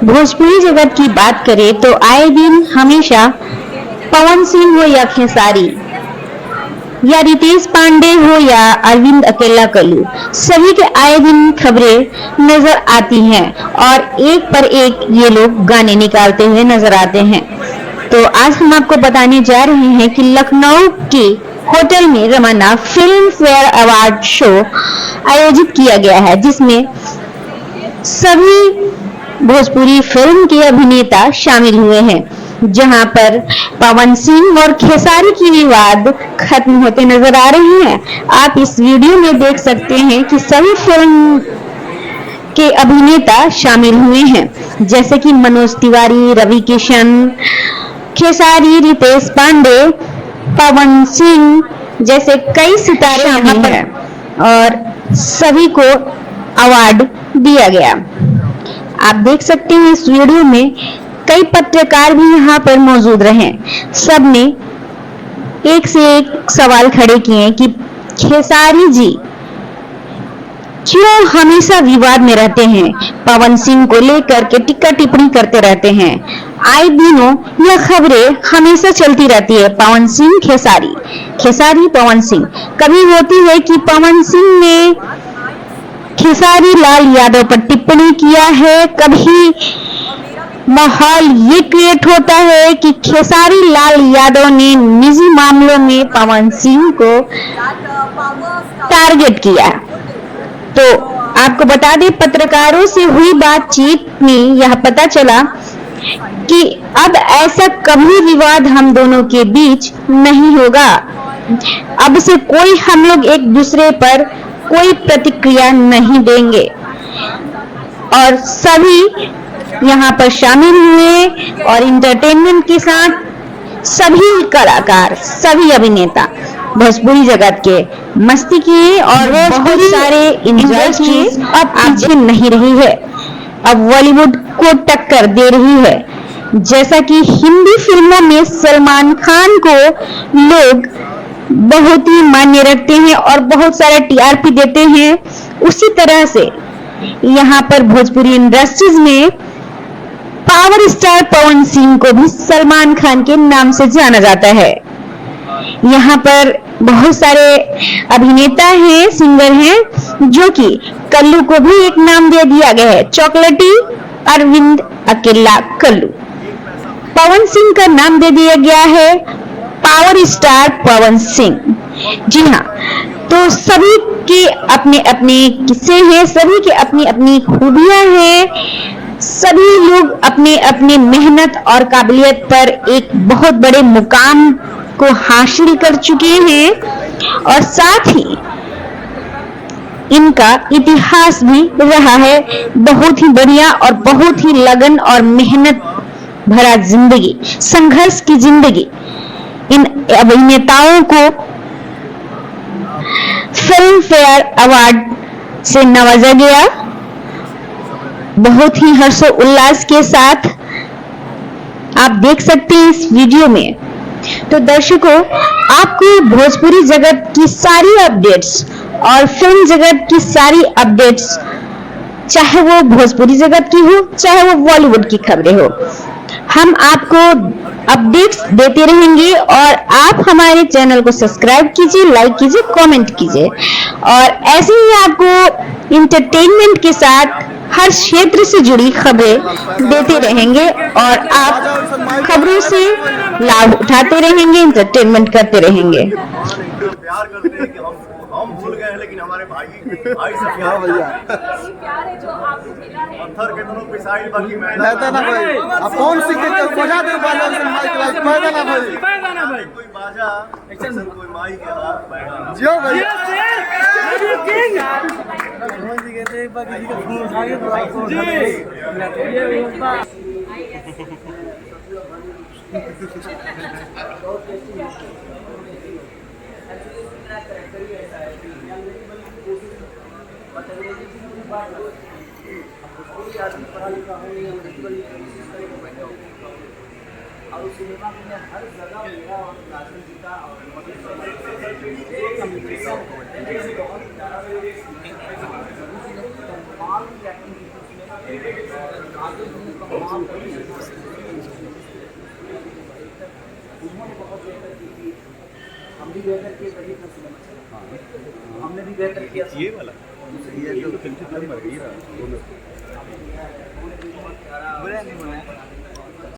भोजपुरी जगत की बात करें तो आए दिन हमेशा पवन सिंह हो या खेसारी या रितेश पांडे हो या अरविंद अकेला कल्लू, सभी के आए दिन खबरें नजर आती हैं और एक पर एक ये लोग गाने निकालते हुए नजर आते हैं। तो आज हम आपको बताने जा रहे हैं कि लखनऊ के होटल में रमाना फिल्म फेयर अवार्ड शो आयोजित किया गया है, जिसमें सभी भोजपुरी फिल्म के अभिनेता शामिल हुए हैं, जहां पर पवन सिंह और खेसारी की विवाद खत्म होते नजर आ रहे हैं। आप इस वीडियो में देख सकते हैं कि सभी फिल्म के अभिनेता शामिल हुए हैं, जैसे कि मनोज तिवारी, रवि किशन, खेसारी, रितेश पांडे, पवन सिंह जैसे कई सितारे शामिल हैं और सभी को अवार्ड दिया गया। आप देख सकते हैं इस वीडियो में कई पत्रकार भी यहाँ पर मौजूद रहे। सबने एक से एक सवाल खड़े किए कि खेसारी जी क्यों हमेशा विवाद में रहते हैं, पवन सिंह को लेकर के टिक्का टिप्पणी करते रहते हैं। आए दिनों यह खबरें हमेशा चलती रहती है, पवन सिंह खेसारी, खेसारी पवन सिंह। कभी होती है कि पवन सिंह ने खेसारी लाल यादव पर टिप्पणी किया है, कभी माहौल ये क्रिएट होता है कि खेसारी लाल यादव ने निजी मामलों में पवन सिंह को टारगेट किया। तो आपको बता दें, पत्रकारों से हुई बातचीत में यह पता चला कि अब ऐसा कभी विवाद हम दोनों के बीच नहीं होगा। अब से कोई हम लोग एक दूसरे पर कोई प्रतिक्रिया नहीं देंगे। और सभी यहाँ पर शामिल हुए और इंटरटेनमेंट के साथ सभी कलाकार, सभी अभिनेता भोजपुरी जगत के मस्ती किए और बहुत सारे एंजॉय किए। अब पीछे नहीं रही है, अब बॉलीवुड को टक्कर दे रही है। जैसा कि हिंदी फिल्मों में सलमान खान को लोग बहुत ही मान्य रखते हैं और बहुत सारा टीआरपी देते हैं, उसी तरह से यहाँ पर भोजपुरी इंडस्ट्रीज में पावर स्टार पवन सिंह को भी सलमान खान के नाम से जाना जाता है। यहाँ पर बहुत सारे अभिनेता हैं, सिंगर हैं, जो कि कल्लू को भी एक नाम दे दिया गया है, चॉकलेटी अरविंद अकेला कल्लू। पवन सिंह का नाम दे दिया गया है पावर स्टार पवन सिंह। जी हाँ, तो सभी के अपने अपने किस्से हैं, सभी के अपनी अपनी खूबियां हैं। सभी लोग अपने अपने मेहनत और काबिलियत पर एक बहुत बड़े मुकाम को हासिल कर चुके हैं और साथ ही इनका इतिहास भी रहा है बहुत ही बढ़िया और बहुत ही लगन और मेहनत भरा जिंदगी, संघर्ष की जिंदगी। इन अभिनेताओं को फिल्म फेयर अवार्ड से नवाजा गया बहुत ही हर्षोल्लास के साथ। आप देख सकते हैं इस वीडियो में। तो दर्शकों, आपको भोजपुरी जगत की सारी अपडेट्स और फिल्म जगत की सारी अपडेट्स, चाहे वो भोजपुरी जगत की हो चाहे वो बॉलीवुड की खबरें हो, हम आपको अपडेट्स देते रहेंगे। और आप हमारे चैनल को सब्सक्राइब कीजिए, लाइक कीजिए, कमेंट कीजिए और ऐसे ही आपको इंटरटेनमेंट के साथ हर क्षेत्र से जुड़ी खबरें देते रहेंगे और आप खबरों से लाभ उठाते रहेंगे, इंटरटेनमेंट करते रहेंगे। प्यार करते हैं कि हम भूल गए हैं, लेकिन हमारे भाई से प्यार भैया प्यार है जो आपको मिला है। पत्थर के दोनों पिसाइल बाकी मैं रहता ना भाई। अब कौन सी के बजा दे बाजा से माइक लाइक पैदा ना भाई, कोई बाजा एक्शन कोई माइक के हाथ पैदा जियो भैया किंग भगवान जी कहते हैं बाकी का फोन उठा के और उस सिनेमा में हर जगह मेरा और राजन जी का और बहुत हम भी बेहतर किए तभी इतना सिनेमा चला। हमने भी बेहतर किया। ये वाला ये जो फिल्म मर गई ना बुरा नहीं बनाया।